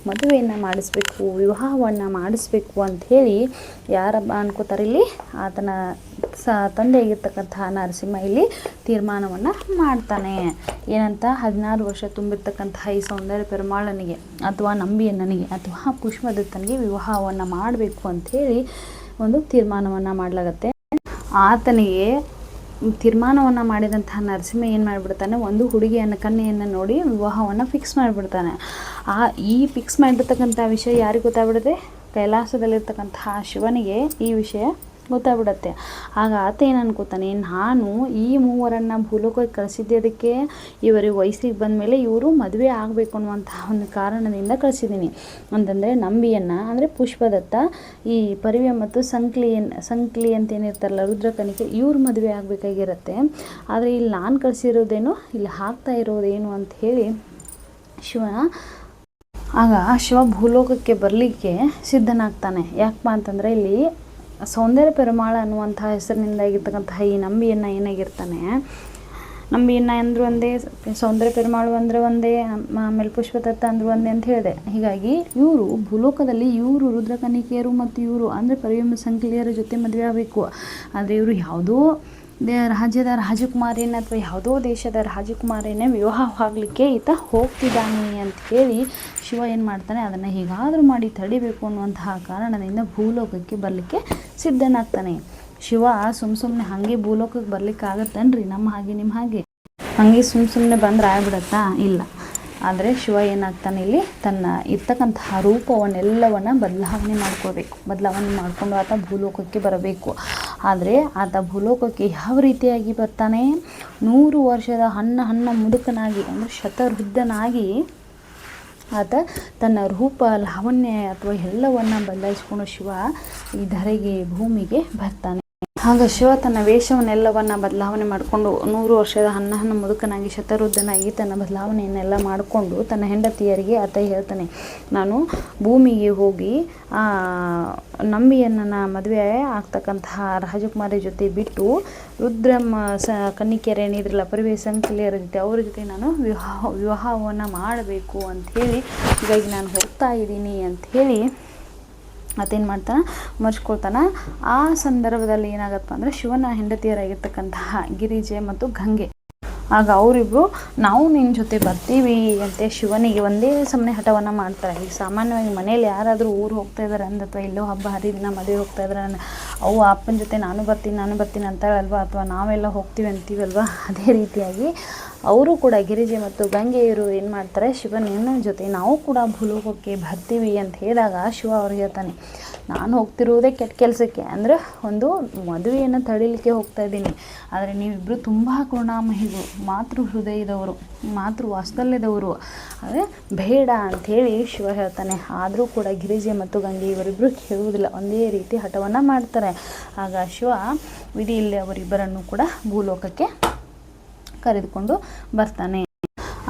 ಮದುವೆಯನ್ನು ಮಾಡಿಸ್ಬೇಕು, ವಿವಾಹವನ್ನು ಮಾಡಿಸ್ಬೇಕು ಅಂಥೇಳಿ ಯಾರಬ್ಬ ಅನ್ಕೋತಾರೆ ಇಲ್ಲಿ? ಆತನ ತಂದೆಯಾಗಿರ್ತಕ್ಕಂತಹ ನರಸಿಂಹ ಇಲ್ಲಿ ತೀರ್ಮಾನವನ್ನು ಮಾಡ್ತಾನೆ. ಏನಂತ? 16 ವರ್ಷ ತುಂಬಿರ್ತಕ್ಕಂತಹ ಈ ಸೌಂದರ್ಯ ಪೆರುಮಾಳನಿಗೆ ಅಥವಾ ನಂಬಿಯನ್ನನಿಗೆ ಅಥವಾ ಪುಷ್ಪದತ್ತನಿಗೆ ವಿವಾಹವನ್ನು ಮಾಡಬೇಕು ಅಂಥೇಳಿ ಒಂದು ತೀರ್ಮಾನವನ್ನು ಮಾಡಲಾಗತ್ತೆ. ಆತನಿಗೆ ತೀರ್ಮಾನವನ್ನು ಮಾಡಿದಂತಹ ನರಸಿಂಹ ಏನು ಮಾಡಿಬಿಡ್ತಾನೆ, ಒಂದು ಹುಡುಗಿಯನ್ನು ಕನ್ಯೆಯನ್ನು ನೋಡಿ ವಿವಾಹವನ್ನು ಫಿಕ್ಸ್ ಮಾಡಿಬಿಡ್ತಾನೆ. ಈ ಫಿಕ್ಸ್ ಮಾಡಿರ್ತಕ್ಕಂಥ ವಿಷಯ ಯಾರಿಗೆ ಗೊತ್ತಾಗ್ಬಿಡುತ್ತೆ? ಕೈಲಾಸದಲ್ಲಿರ್ತಕ್ಕಂತಹ ಶಿವನಿಗೆ ಈ ವಿಷಯ ಗೊತ್ತಾಗ್ಬಿಡತ್ತೆ. ಆಗ ಆತ ಏನು ಅನ್ಕೋತಾನೆ, ನಾನು ಈ ಮೂವರನ್ನು ಭೂಲೋಕಕ್ಕೆ ಕಳಿಸಿದ್ದಕ್ಕೆ ಇವರಿಗೆ ವಯಸ್ಸಿಗೆ ಬಂದ ಮೇಲೆ ಇವರು ಮದುವೆ ಆಗಬೇಕು ಅನ್ನುವಂತಹ ಒಂದು ಕಾರಣದಿಂದ ಕಳಿಸಿದ್ದೀನಿ ಅಂತಂದರೆ, ನಂಬಿಯನ್ನ ಅಂದರೆ ಪುಷ್ಪದತ್ತ ಈ ಪರಿವೆ ಮತ್ತು ಸಂಕ್ಲಿ ಅಂತ ಏನಿರ್ತಾರಲ್ಲ ರುದ್ರಕನ್ನಿಕೆ, ಇವ್ರು ಮದುವೆ ಆಗಬೇಕಾಗಿರುತ್ತೆ. ಆದರೆ ಇಲ್ಲಿ ನಾನು ಕಳಿಸಿರೋದೇನು, ಇಲ್ಲಿ ಆಗ್ತಾ ಇರೋದೇನು ಅಂತ ಹೇಳಿ ಶಿವ ಭೂಲೋಕಕ್ಕೆ ಬರಲಿಕ್ಕೆ ಸಿದ್ಧನಾಗ್ತಾನೆ. ಯಾಕಪ್ಪ ಅಂತಂದರೆ ಇಲ್ಲಿ ಸೌಂದರ್ಯ ಪೆರುಮಾಳ ಅನ್ನುವಂಥ ಹೆಸರಿನಿಂದ ಆಗಿರ್ತಕ್ಕಂತಹ ಈ ನಂಬಿಯನ್ನ ಏನಾಗಿರ್ತಾನೆ, ನಂಬಿಯನ್ನ ಅಂದರೂ ಒಂದೇ, ಸೌಂದರ್ಯ ಪೆರುಮಾಳು ಅಂದರೆ ಒಂದೇ, ಆಮೇಲೆ ಪುಷ್ಪದತ್ತ ಅಂದರೂ ಒಂದೇ ಅಂತ ಹೇಳಿದೆ. ಹೀಗಾಗಿ ಇವರು ಭೂಲೋಕದಲ್ಲಿ ಇವರು ರುದ್ರಕನ್ನಿಕೆಯರು ಮತ್ತು ಇವರು ಅಂದರೆ ಪರಿವೆ ಸಂಕಲಿಯರ ಜೊತೆ ಮದುವೆ ಆಗಬೇಕು. ಆದರೆ ಇವರು ಯಾವುದೋ ರಾಜ್ಯದ ರಾಜಕುಮಾರಿನ ಅಥವಾ ಯಾವುದೋ ದೇಶದ ರಾಜಕುಮಾರಿನೇ ವಿವಾಹವಾಗಲಿಕ್ಕೆ ಈತ ಹೋಗ್ತಿದ್ದಾನೆ ಅಂತ ಹೇಳಿ ಶಿವ ಏನು ಮಾಡ್ತಾನೆ, ಅದನ್ನು ಹೇಗಾದರೂ ಮಾಡಿ ತಡಿಬೇಕು ಅನ್ನುವಂತಹ ಕಾರಣದಿಂದ ಭೂಲೋಕಕ್ಕೆ ಬರಲಿಕ್ಕೆ ಸಿದ್ಧನಾಗ್ತಾನೆ. ಶಿವ ಸುಮ್ಮನೆ ಹಾಗೆ ಭೂಲೋಕಕ್ಕೆ ಬರ್ಲಿಕ್ಕೆ ಆಗತ್ತನ್ರಿ? ನಮ್ಮ ಹಾಗೆ ನಿಮ್ಮ ಹಾಗೆ ಹಾಗೆ ಸುಮ್ಮನೆ ಬಂದ್ರೆ ಆಗ್ಬಿಡತ್ತಾ? ಇಲ್ಲ. ಆದರೆ ಶಿವ ಏನಾಗ್ತಾನೆ ಇಲ್ಲಿ, ತನ್ನ ಇರ್ತಕ್ಕಂತಹ ರೂಪವನ್ನೆಲ್ಲವನ್ನು ಬದಲಾವಣೆ ಮಾಡಿಕೊಂಡು ಆತ ಭೂಲೋಕಕ್ಕೆ ಬರಬೇಕು. ಆದರೆ ಆತ ಭೂಲೋಕಕ್ಕೆ ಯಾವ ರೀತಿಯಾಗಿ ಬರ್ತಾನೆ? 100 ವರ್ಷದ ಹಣ್ಣ ಮುದುಕನಾಗಿ ಅಂದರೆ ಶತವೃದ್ಧನಾಗಿ ಆತ ತನ್ನ ರೂಪ ಲಾವಣ್ಯ ಅಥವಾ ಎಲ್ಲವನ್ನು ಬದಲಾಯಿಸಿಕೊಂಡು ಶಿವ ಈ ಧರೆಗೆ ಭೂಮಿಗೆ ಬರ್ತಾನೆ. ಆಗ ಶಿವ ತನ್ನ ವೇಷವನ್ನೆಲ್ಲವನ್ನು ಬದಲಾವಣೆ ಮಾಡಿಕೊಂಡು 100 ವರ್ಷದ ಹಣ್ಣ ಮುದುಕನಾಗಿ ಶತವೃದ್ಧನಾಗಿ ತನ್ನ ಬದಲಾವಣೆಯನ್ನೆಲ್ಲ ಮಾಡಿಕೊಂಡು ತನ್ನ ಹೆಂಡತಿಯರಿಗೆ ಆತ ಹೇಳ್ತಾನೆ, ನಾನು ಭೂಮಿಗೆ ಹೋಗಿ ನಂಬಿಯನ್ನ ಮದುವೆ ಆಗ್ತಕ್ಕಂತಹ ರಾಜಕುಮಾರಿ ಜೊತೆ ಬಿಟ್ಟು ಕನ್ನಿಕೆಯರು ಏನಿದ್ರಲ್ಲ ಪರಿವೆ ಸಂಕಲಿಯರ ಜೊತೆ ಅವ್ರ ಜೊತೆ ನಾನು ವಿವಾಹವನ್ನು ಮಾಡಬೇಕು ಅಂಥೇಳಿ ಹೀಗಾಗಿ ನಾನು ಹೋಗ್ತಾ ಇದ್ದೀನಿ ಅಂಥೇಳಿ ಮತ್ತೇನು ಮಾಡ್ತಾನೆ, ಮರ್ಚ್ಕೊಳ್ತಾನೆ. ಆ ಸಂದರ್ಭದಲ್ಲಿ ಏನಾಗತ್ತಪ್ಪ ಅಂದರೆ ಶಿವನ ಹೆಂಡತಿಯರಾಗಿರ್ತಕ್ಕಂತಹ ಗಿರಿಜೆ ಮತ್ತು ಗಂಗೆ, ಆಗ ಅವರಿಬ್ಬರು ನಾವು ನಿನ್ನ ಜೊತೆ ಬರ್ತೀವಿ ಅಂತ ಶಿವನಿಗೆ ಒಂದೇ ಸಮನೆ ಹಠವನ್ನು ಮಾಡ್ತಾರೆ. ಈಗ ಸಾಮಾನ್ಯವಾಗಿ ಮನೇಲಿ ಯಾರಾದರೂ ಊರು ಹೋಗ್ತಾ ಇದ್ದಾರೆ ಅಂದ ಅಥವಾ ಎಲ್ಲೋ ಹಬ್ಬ ಹರಿದಿನ ಮದುವೆ ಹೋಗ್ತಾ ಇದ್ದಾರೆ ಅವು ಅಪ್ಪನ ಜೊತೆ ನಾನು ಬರ್ತೀನಿ ಅಂತಾಳಲ್ವ, ಅಥವಾ ನಾವೆಲ್ಲ ಹೋಗ್ತೀವಿ ಅಂತೀವಲ್ವ, ಅದೇ ರೀತಿಯಾಗಿ ಅವರು ಕೂಡ ಗಿರಿಜೆ ಮತ್ತು ಗಂಗೆಯರು ಏನು ಮಾಡ್ತಾರೆ, ಶಿವನ ಜೊತೆ ನಾವು ಕೂಡ ಭೂಲೋಕಕ್ಕೆ ಬರ್ತೀವಿ ಅಂತ ಹೇಳಿದಾಗ ಶಿವ ಅವ್ರಿಗೆ ಹೇಳ್ತಾನೆ, ನಾನು ಹೋಗ್ತಿರುವುದೇ ಕೆಟ್ಟ ಕೆಲಸಕ್ಕೆ, ಅಂದರೆ ಒಂದು ಮದುವೆಯನ್ನು ತಡೀಲಿಕ್ಕೆ ಹೋಗ್ತಾ ಇದ್ದೀನಿ. ಆದರೆ ನೀವಿಬ್ಬರು ತುಂಬ ಕರುಣಾಮಯಿಗಳು, ಮಾತೃ ಹೃದಯದವರು, ಮಾತೃ ವಾತ್ಸಲ್ಯದವರು, ಆದರೆ ಬೇಡ ಅಂಥೇಳಿ ಶಿವ ಹೇಳ್ತಾನೆ. ಆದರೂ ಕೂಡ ಗಿರಿಜೆ ಮತ್ತು ಗಂಗೆ ಇವರಿಬ್ಬರು ಕೇಳುವುದಿಲ್ಲ, ಒಂದೇ ರೀತಿ ಹಠವನ್ನು ಮಾಡ್ತಾರೆ. ಆಗ ಶಿವ ವಿಧಿಯಲ್ಲಿ ಅವರಿಬ್ಬರನ್ನು ಕೂಡ ಭೂಲೋಕಕ್ಕೆ ಕರೆದುಕೊಂಡು ಬರ್ತಾನೆ.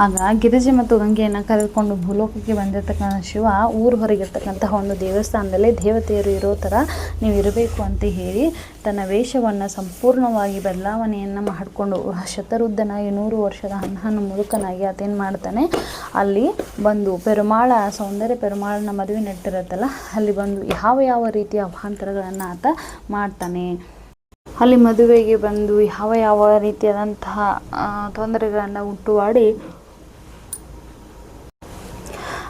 ಆಗ ಗಿರಿಜೆ ಮತ್ತು ಗಂಗೆಯನ್ನು ಕರೆದುಕೊಂಡು ಭೂಲೋಕಕ್ಕೆ ಬಂದಿರತಕ್ಕಂಥ ಶಿವ ಊರು ಹೊರಗಿರ್ತಕ್ಕಂತಹ ಒಂದು ದೇವಸ್ಥಾನದಲ್ಲಿ ದೇವತೆಯರು ಇರೋ ಥರ ನೀವು ಇರಬೇಕು ಅಂತ ಹೇಳಿ ತನ್ನ ವೇಷವನ್ನು ಸಂಪೂರ್ಣವಾಗಿ ಬದಲಾವಣೆಯನ್ನು ಮಾಡಿಕೊಂಡು ಶತರುದ್ಧನಾಗಿ 100 ವರ್ಷದ ಹನ್ನಹನ್ನು ಮುದುಕನಾಗಿ ಆತೇನು ಮಾಡ್ತಾನೆ, ಅಲ್ಲಿ ಬಂದು ಪೆರುಮಾಳ ಸೌಂದರ್ಯ ಪೆರುಮಾಳನ ಮದುವೆ ನೆಟ್ಟಿರುತ್ತಲ್ಲ, ಅಲ್ಲಿ ಬಂದು ಯಾವ ರೀತಿಯ ಅಭಾಂತರಗಳನ್ನು ಆತ ಮಾಡ್ತಾನೆ. ಅಲ್ಲಿ ಮದುವೆಗೆ ಬಂದು ಯಾವ ರೀತಿಯಾದಂತಹ ತೊಂದರೆಗಳನ್ನು ಉಂಟುಮಾಡಿ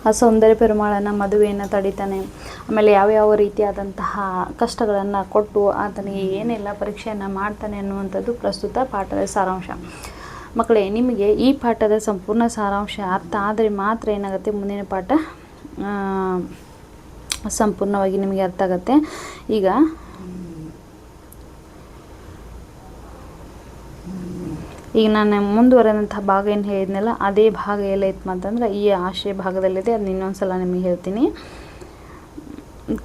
ಆ ಸೌಂದರ್ಯ ಪೆರುಮಾಳನ ಮದುವೆಯನ್ನು ತಡಿತಾನೆ. ಆಮೇಲೆ ಯಾವ ರೀತಿಯಾದಂತಹ ಕಷ್ಟಗಳನ್ನು ಕೊಟ್ಟು ಆತನಿಗೆ ಏನೆಲ್ಲ ಪರೀಕ್ಷೆಯನ್ನು ಮಾಡ್ತಾನೆ ಅನ್ನುವಂಥದ್ದು ಪ್ರಸ್ತುತ ಪಾಠದ ಸಾರಾಂಶ. ಮಕ್ಕಳೇ, ನಿಮಗೆ ಈ ಪಾಠದ ಸಂಪೂರ್ಣ ಸಾರಾಂಶ ಅರ್ಥ ಆದರೆ ಮಾತ್ರ ಏನಾಗುತ್ತೆ, ಮುಂದಿನ ಪಾಠ ಸಂಪೂರ್ಣವಾಗಿ ನಿಮಗೆ ಅರ್ಥ ಆಗುತ್ತೆ. ಈಗ ನಾನು ಮುಂದುವರೆದಂಥ ಭಾಗ ಏನು ಹೇಳಿದ್ನಲ್ಲ, ಅದೇ ಭಾಗ ಎಲ್ಲ ಇತ್ತು ಅಂತಂದ್ರೆ ಈ ಆಶಯ ಭಾಗದಲ್ಲಿದೆ, ಅದನ್ನ ಇನ್ನೊಂದು ಸಲ ನಿಮಗೆ ಹೇಳ್ತೀನಿ.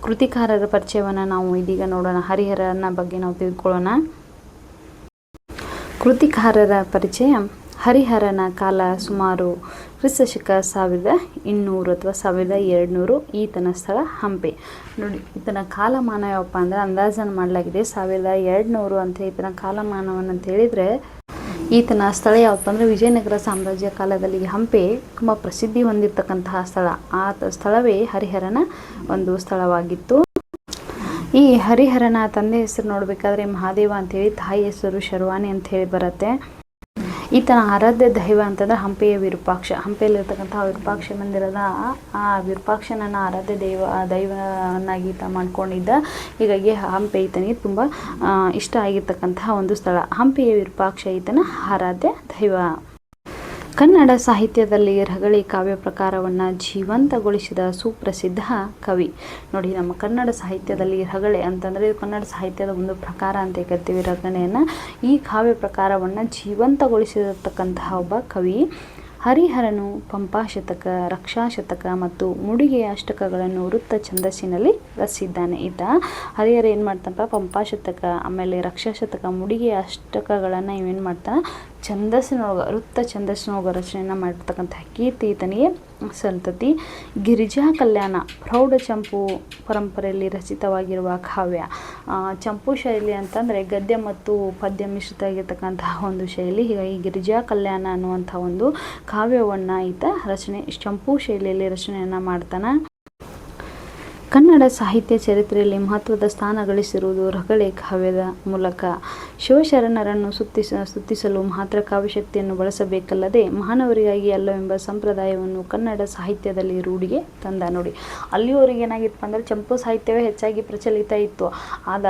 ಕೃತಿಕಾರರ ಪರಿಚಯವನ್ನು ನಾವು ಇದೀಗ ನೋಡೋಣ. ಹರಿಹರನ ಬಗ್ಗೆ ನಾವು ತಿಳ್ಕೊಳ್ಳೋಣ. ಕೃತಿಕಾರರ ಪರಿಚಯ. ಹರಿಹರನ ಕಾಲ ಸುಮಾರು ಕ್ರಿಸ್ತಶಕ 1200 ಅಥವಾ 1200. ಈತನ ಸ್ಥಳ ಹಂಪೆ. ನೋಡಿ, ಈತನ ಕಾಲಮಾನ ಯಾವಪ್ಪ ಅಂದರೆ ಅಂದಾಜನ್ನು ಮಾಡಲಾಗಿದೆ 1200 ಅಂತ ಈತನ ಕಾಲಮಾನವನ್ನು ಅಂತ ಹೇಳಿದರೆ, ಈತನ ಸ್ಥಳ ಯಾವಪ್ಪ ಅಂದರೆ ವಿಜಯನಗರ ಸಾಮ್ರಾಜ್ಯ ಕಾಲದಲ್ಲಿ ಹಂಪೆ ತುಂಬ ಪ್ರಸಿದ್ಧಿ ಹೊಂದಿರತಕ್ಕಂತಹ ಸ್ಥಳ. ಆ ಸ್ಥಳವೇ ಹರಿಹರನ ಒಂದು ಸ್ಥಳವಾಗಿತ್ತು. ಈ ಹರಿಹರನ ತಂದೆ ಹೆಸರು ನೋಡಬೇಕಾದ್ರೆ ಮಹಾದೇವ ಅಂಥೇಳಿ, ತಾಯಿ ಹೆಸರು ಶರ್ವಾಣಿ ಅಂತ ಹೇಳಿ ಬರುತ್ತೆ. ಈತನ ಆರಾಧ್ಯ ದೈವ ಅಂತಂದ್ರೆ ಹಂಪೆಯ ವಿರೂಪಾಕ್ಷ. ಹಂಪೆಯಲ್ಲಿರ್ತಕ್ಕಂಥ ವಿರೂಪಾಕ್ಷ ಮಂದಿರದ ಆ ವಿರೂಪಾಕ್ಷನನ್ನ ಆರಾಧ್ಯ ದೈವನಾಗಿ ಈತ ಮಾಡ್ಕೊಂಡಿದ್ದ. ಹೀಗಾಗಿ ಹಂಪೆ ಈತನಿಗೆ ತುಂಬ ಇಷ್ಟ ಆಗಿರ್ತಕ್ಕಂತಹ ಒಂದು ಸ್ಥಳ. ಹಂಪೆಯ ವಿರೂಪಾಕ್ಷ ಈತನ ಆರಾಧ್ಯ ದೈವ. ಕನ್ನಡ ಸಾಹಿತ್ಯದಲ್ಲಿ ರಗಳಿ ಕಾವ್ಯ ಪ್ರಕಾರವನ್ನು ಜೀವಂತಗೊಳಿಸಿದ ಸುಪ್ರಸಿದ್ಧ ಕವಿ. ನೋಡಿ, ನಮ್ಮ ಕನ್ನಡ ಸಾಹಿತ್ಯದಲ್ಲಿ ರಗಳೆ ಅಂತಂದರೆ ಕನ್ನಡ ಸಾಹಿತ್ಯದ ಒಂದು ಪ್ರಕಾರ ಅಂತ ಕರಿತೀವಿ ರಗಳೆಯನ್ನು. ಈ ಕಾವ್ಯ ಪ್ರಕಾರವನ್ನು ಜೀವಂತಗೊಳಿಸಿರತಕ್ಕಂತಹ ಒಬ್ಬ ಕವಿ ಹರಿಹರನು ಪಂಪಾಶತಕ, ರಕ್ಷಾಶತಕ ಮತ್ತು ಮುಡಿಗೆಯ ಅಷ್ಟಕಗಳನ್ನು ವೃತ್ತ ಛಂದಸ್ಸಿನಲ್ಲಿ ರಚಿಸಿದ್ದಾನೆ. ಈತ ಹರಿಹರ ಏನು ಮಾಡ್ತಾನಪ್ಪ, ಪಂಪಾಶತಕ ಆಮೇಲೆ ರಕ್ಷಾಶತಕ ಮುಡಿಗೆಯ ಅಷ್ಟಕಗಳನ್ನು ಇವೇನು ಮಾಡ್ತಾನೆ, ಛಂದಸ್ಸಿನೊಳಗೆ ವೃತ್ತ ಛಂದಸ್ಸಿನೊಳಗೆ ರಚನೆಯನ್ನು ಮಾಡಿರ್ತಕ್ಕಂಥ ಕೀರ್ತಿ ಈತನಿಗೆ ಸಂತತಿ. ಗಿರಿಜಾ ಕಲ್ಯಾಣ ಪ್ರೌಢ ಚಂಪು ಪರಂಪರೆಯಲ್ಲಿ ರಚಿತವಾಗಿರುವ ಕಾವ್ಯ. ಚಂಪು ಶೈಲಿ ಅಂತಂದರೆ ಗದ್ಯ ಮತ್ತು ಪದ್ಯ ಮಿಶ್ರಿತ ಆಗಿರ್ತಕ್ಕಂತಹ ಒಂದು ಶೈಲಿ. ಹೀಗಾಗಿ ಗಿರಿಜಾ ಕಲ್ಯಾಣ ಅನ್ನುವಂಥ ಒಂದು ಕಾವ್ಯವನ್ನು ಈತ ಚಂಪು ಶೈಲಿಯಲ್ಲಿ ರಚನೆಯನ್ನು ಮಾಡ್ತಾನೆ. ಕನ್ನಡ ಸಾಹಿತ್ಯ ಚರಿತ್ರೆಯಲ್ಲಿ ಮಹತ್ವದ ಸ್ಥಾನ ಗಳಿಸಿರುವುದು ರಗಳೆ ಕಾವ್ಯದ ಮೂಲಕ. ಶಿವಶರಣರನ್ನು ಸ್ತುತಿಸಲು ಮಾತ್ರ ಕಾವ್ಯಶಕ್ತಿಯನ್ನು ಬಳಸಬೇಕಲ್ಲದೆ ಮಾನವರಿಗಾಗಿ ಅಲ್ಲವೆಂಬ ಸಂಪ್ರದಾಯವನ್ನು ಕನ್ನಡ ಸಾಹಿತ್ಯದಲ್ಲಿ ರೂಢಿಗೆ ತಂದ. ನೋಡಿ, ಅಲ್ಲಿಯವರೆಗೆ ಏನಾಗಿತ್ತು ಅಂದರೆ ಚಂಪು ಸಾಹಿತ್ಯವೇ ಹೆಚ್ಚಾಗಿ ಪ್ರಚಲಿತ ಇತ್ತು.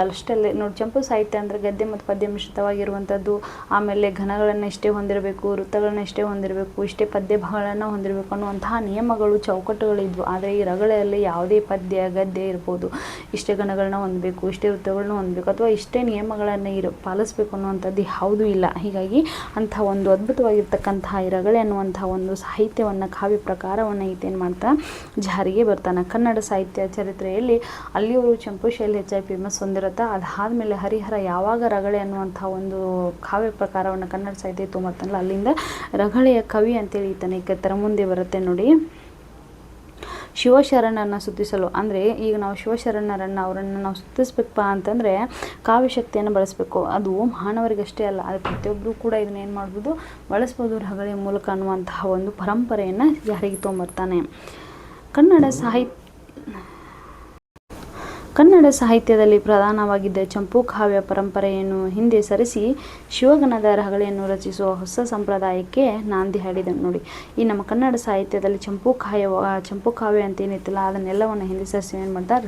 ಅದಷ್ಟಲ್ಲೇ ನೋಡಿ, ಚಂಪು ಸಾಹಿತ್ಯ ಅಂದರೆ ಗದ್ಯ ಮತ್ತು ಪದ್ಯ ಮಿಶ್ರಿತವಾಗಿರುವಂಥದ್ದು. ಆಮೇಲೆ ಘನಗಳನ್ನು ಇಷ್ಟೇ ಹೊಂದಿರಬೇಕು, ವೃತ್ತಗಳನ್ನು ಇಷ್ಟೇ ಹೊಂದಿರಬೇಕು, ಇಷ್ಟೇ ಪದ್ಯ ಭಾಗಗಳನ್ನು ಹೊಂದಿರಬೇಕು ಅನ್ನುವಂತಹ ನಿಯಮಗಳು ಚೌಕಟ್ಟುಗಳಿದ್ವು. ಆದರೆ ಈ ರಗಳೆಯಲ್ಲಿ ಯಾವುದೇ ಪದ್ಯ ಗದ್ಯ ಇರ್ಬೋದು, ಇಷ್ಟೇ ಗಣಗಳನ್ನ ಹೊಂದಬೇಕು, ಇಷ್ಟೇ ವೃತ್ತಗಳನ್ನ ಹೊಂದಬೇಕು, ಅಥವಾ ಇಷ್ಟೇ ನಿಯಮಗಳನ್ನು ಪಾಲಿಸಬೇಕು ಅನ್ನುವಂಥದ್ದು ಯಾವುದೂ ಇಲ್ಲ. ಹೀಗಾಗಿ ಅಂಥ ಒಂದು ಅದ್ಭುತವಾಗಿರ್ತಕ್ಕಂತಹ ಈ ರಗಳೆ ಅನ್ನುವಂಥ ಒಂದು ಸಾಹಿತ್ಯವನ್ನು, ಕಾವ್ಯ ಪ್ರಕಾರವನ್ನು ಈತೇನು ಮಾಡ್ತಾ ಜಾರಿಗೆ ಬರ್ತಾನೆ. ಕನ್ನಡ ಸಾಹಿತ್ಯ ಚರಿತ್ರೆಯಲ್ಲಿ ಅಲ್ಲಿಯವರು ಚಂಪು ಶೈಲಿ ಹೆಚ್ಚಾಗಿ ಫೇಮಸ್ ಹೊಂದಿರುತ್ತೆ. ಅದಾದಮೇಲೆ ಹರಿಹರ ಯಾವಾಗ ರಗಳೆ ಅನ್ನುವಂಥ ಒಂದು ಕಾವ್ಯ ಪ್ರಕಾರವನ್ನು ಕನ್ನಡ ಸಾಹಿತ್ಯ ತೊಗೊಂಬರ್ತಾನಲ್ಲ, ಅಲ್ಲಿಂದ ರಗಳೆಯ ಕವಿ ಅಂತೇಳಿ ಈತನಿಗೆ ತರ ಮುಂದೆ ಬರುತ್ತೆ. ನೋಡಿ, ಶಿವಶರಣರನ್ನು ಸ್ತುತಿಸಲು ಅಂದರೆ ಈಗ ನಾವು ಶಿವಶರಣರನ್ನು ಅವರನ್ನು ನಾವು ಸ್ತುತಿಸ್ಬೇಕಪ್ಪ ಅಂತಂದರೆ ಕಾವ್ಯಶಕ್ತಿಯನ್ನು ಬಳಸಬೇಕು. ಅದು ಮಾನವರಿಗಷ್ಟೇ ಅಲ್ಲ, ಅದು ಪ್ರತಿಯೊಬ್ಬರು ಕೂಡ ಇದನ್ನ ಏನು ಮಾಡ್ಬೋದು, ಬಳಸ್ಬೋದು ರಗಳೆಯ ಮೂಲಕ ಅನ್ನುವಂತಹ ಒಂದು ಪರಂಪರೆಯನ್ನು ಜಾರಿಗೆ ತೊಗೊಂಬರ್ತಾನೆ. ಕನ್ನಡ ಸಾಹಿತ್ಯದಲ್ಲಿ ಪ್ರಧಾನವಾಗಿದ್ದ ಚಂಪು ಕಾವ್ಯ ಪರಂಪರೆಯನ್ನು ಹಿಂದೆ ಸರಿಸಿ ಶಿವಗಣದ ರಗಳೆಯನ್ನು ರಚಿಸುವ ಹೊಸ ಸಂಪ್ರದಾಯಕ್ಕೆ ನಾಂದಿ ಹಾಡಿದನು. ನೋಡಿ, ಈ ನಮ್ಮ ಕನ್ನಡ ಸಾಹಿತ್ಯದಲ್ಲಿ ಚಂಪು ಕಾವ್ಯ ಅಂತ ಏನಿತ್ತಲ್ಲ, ಅದನ್ನೆಲ್ಲವನ್ನು ಹಿಂದೆ ಸರಿಸಿ ಏನು ಮಾಡ್ತಾರೆ,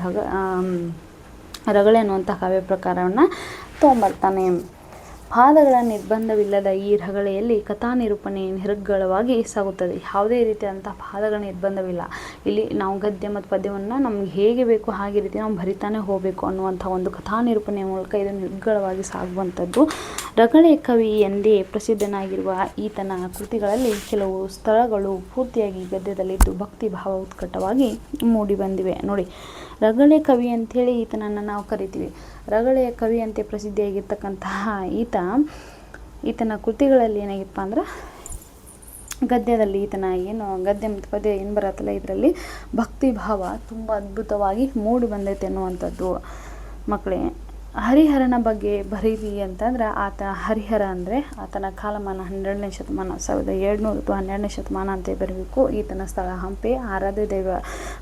ರಗಳೆ ಅನ್ನುವಂಥ ಕಾವ್ಯ ಪ್ರಕಾರವನ್ನು ತೊಗೊಂಬರ್ತಾನೆ. ಪಾದಗಳ ನಿರ್ಬಂಧವಿಲ್ಲದ ಈ ರಗಳೆಯಲ್ಲಿ ಕಥಾ ನಿರೂಪಣೆ ನಿರರ್ಗಳವಾಗಿ ಸಾಗುತ್ತದೆ. ಯಾವುದೇ ರೀತಿಯಾದಂಥ ಪಾದಗಳ ನಿರ್ಬಂಧವಿಲ್ಲ. ಇಲ್ಲಿ ನಾವು ಗದ್ಯ ಮತ್ತು ಪದ್ಯವನ್ನು ನಮ್ಗೆ ಹೇಗೆ ಬೇಕು ಹಾಗೆ ರೀತಿ ನಾವು ಬರಿತಾನೆ ಹೋಗಬೇಕು ಅನ್ನುವಂಥ ಒಂದು ಕಥಾ ನಿರೂಪಣೆಯ ಮೂಲಕ ಇದು ನಿರ್ಗಳವಾಗಿ ಸಾಗುವಂಥದ್ದು. ರಗಳೆ ಕವಿ ಎಂದೇ ಪ್ರಸಿದ್ಧನಾಗಿರುವ ಈತನ ಕೃತಿಗಳಲ್ಲಿ ಕೆಲವು ಸ್ಥಳಗಳು ಪೂರ್ತಿಯಾಗಿ ಗದ್ಯದಲ್ಲಿದ್ದು ಭಕ್ತಿ ಭಾವ ಉತ್ಕಟವಾಗಿ ಮೂಡಿ ಬಂದಿವೆ. ನೋಡಿ, ರಗಳೆ ಕವಿ ಅಂಥೇಳಿ ಈತನನ್ನು ನಾವು ಕರಿತೀವಿ. ರಗಳೆಯ ಕವಿ ಅಂತೆ ಪ್ರಸಿದ್ಧಿಯಾಗಿರ್ತಕ್ಕಂತಹ ಈತನ ಕೃತಿಗಳಲ್ಲಿ ಏನಾಗಿತ್ತಪ್ಪ ಅಂದ್ರೆ ಗದ್ಯದಲ್ಲಿ ಈತನ ಏನು ಗದ್ಯ ಮತ್ತು ಪದ್ಯ ಏನು ಬರತ್ತಲ್ಲ ಇದರಲ್ಲಿ ಭಕ್ತಿ ಭಾವ ತುಂಬ ಅದ್ಭುತವಾಗಿ ಮೂಡಿ ಬಂದೈತೆ ಅನ್ನುವಂಥದ್ದು. ಮಕ್ಕಳೇ, ಹರಿಹರನ ಬಗ್ಗೆ ಬರೀರಿ ಅಂತಂದ್ರೆ ಹರಿಹರ ಅಂದರೆ ಆತನ ಕಾಲಮಾನ 12ನೇ ಶತಮಾನ, 1700 ಅಥವಾ 12ನೇ ಶತಮಾನ ಅಂತ ಬರಬೇಕು. ಈತನ ಸ್ಥಳ ಹಂಪೆ, ಆರಾಧ್ಯ ದೈವ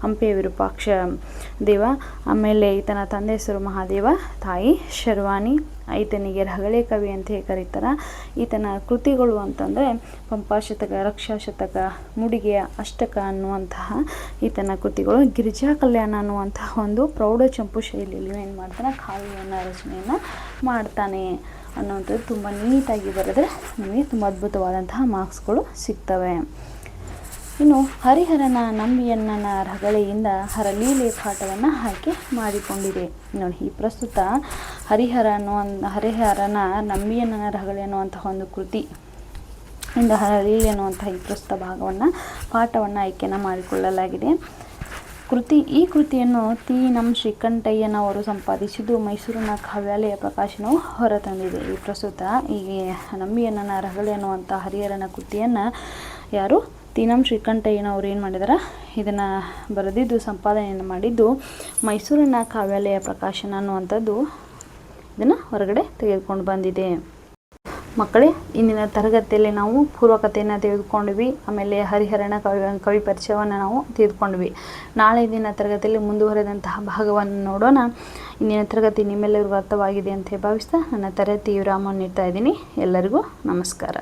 ಹಂಪೆಯ ವಿರೂಪಾಕ್ಷ ದೇವ. ಆಮೇಲೆ ಈತನ ತಂದೆ ಹೆಸರು ಮಹಾದೇವ, ತಾಯಿ ಶರ್ವಾನಿ. ಈತನಿಗೆ ರಗಳೆ ಕವಿ ಅಂತ ಕರೀತಾರೆ. ಈತನ ಕೃತಿಗಳು ಅಂತಂದರೆ ಪಂಪಾಶತಕ, ರಕ್ಷಾಶತಕ, ಮುಡಿಗೆಯ ಅಷ್ಟಕ ಅನ್ನುವಂತಹ ಈತನ ಕೃತಿಗಳು. ಗಿರಿಜಾ ಕಲ್ಯಾಣ ಅನ್ನುವಂತಹ ಒಂದು ಪ್ರೌಢ ಚಂಪು ಶೈಲಿಯಲ್ಲಿ ಏನು ಮಾಡ್ತಾನೆ, ಕಾವ್ಯವನ್ನು ರಚನೆಯನ್ನು ಮಾಡ್ತಾನೆ ಅನ್ನುವಂಥದ್ದು ತುಂಬ ನೀಟಾಗಿ ಬರೆದರೆ ನಮಗೆ ತುಂಬ ಅದ್ಭುತವಾದಂತಹ ಮಾರ್ಕ್ಸ್ಗಳು ಸಿಗ್ತವೆ. ಇನ್ನು ಹರಿಹರನ ನಂಬಿಯಣ್ಣನ ರಗಳೆಯಿಂದ ಹರಲೀಲೆ ಪಾಠವನ್ನು ಆಯ್ಕೆ ಮಾಡಿಕೊಂಡಿದೆ. ನೋಡಿ, ಈ ಪ್ರಸ್ತುತ ಹರಿಹರನ ನಂಬಿಯಣ್ಣನ ರಗಳೆ ಅನ್ನುವಂತಹ ಒಂದು ಕೃತಿ ಇಂದ ಹರಲೀಲೆ ಅನ್ನುವಂತಹ ಈ ಪ್ರಸ್ತುತ ಪಾಠವನ್ನು ಆಯ್ಕೆಯನ್ನು ಮಾಡಿಕೊಳ್ಳಲಾಗಿದೆ. ಈ ಕೃತಿಯನ್ನು ತಿ.ನಂ. ಶ್ರೀಕಂಠಯ್ಯನವರು ಸಂಪಾದಿಸಿದ್ದು ಮೈಸೂರಿನ ಕಾವ್ಯಾಲಯ ಪ್ರಕಾಶನವು ಹೊರತಂದಿದೆ. ಈ ಪ್ರಸ್ತುತ ಈ ನಂಬಿಯಣ್ಣನ ರಗಳೆ ಅನ್ನುವಂಥ ಹರಿಹರನ ಕೃತಿಯನ್ನು ಯಾರು ತಿ.ನಂ. ಶ್ರೀಕಂಠಯ್ಯನವರು ಏನು ಮಾಡಿದಾರೆ, ಇದನ್ನು ಬರೆದಿದ್ದು ಸಂಪಾದನೆಯನ್ನು ಮಾಡಿದ್ದು ಮೈಸೂರಿನ ಕಾವ್ಯಾಲಯ ಪ್ರಕಾಶನ ಅನ್ನುವಂಥದ್ದು ಇದನ್ನು ಹೊರಗಡೆ ತೆಗೆದುಕೊಂಡು ಬಂದಿದೆ. ಮಕ್ಕಳೇ, ಇಂದಿನ ತರಗತಿಯಲ್ಲಿ ನಾವು ಪೂರ್ವಕಥೆಯನ್ನು ತೆಗೆದುಕೊಂಡ್ವಿ. ಆಮೇಲೆ ಹರಿಹರನ ಕವಿ ಪರಿಚಯವನ್ನು ನಾವು ತೆಗೆದುಕೊಂಡ್ವಿ. ನಾಳೆ ದಿನ ತರಗತಿಯಲ್ಲಿ ಮುಂದುವರೆದಂತಹ ಭಾಗವನ್ನು ನೋಡೋಣ. ಇಂದಿನ ತರಗತಿ ನಿಮ್ಮೆಲ್ಲರಿಗೂ ಅರ್ಥವಾಗಿದೆ ಅಂತ ಭಾವಿಸ್ತಾ ನನ್ನ ತರಗತಿ ವಿರಾಮವನ್ನು ನೀಡ್ತಾ ಇದ್ದೀನಿ. ಎಲ್ಲರಿಗೂ ನಮಸ್ಕಾರ.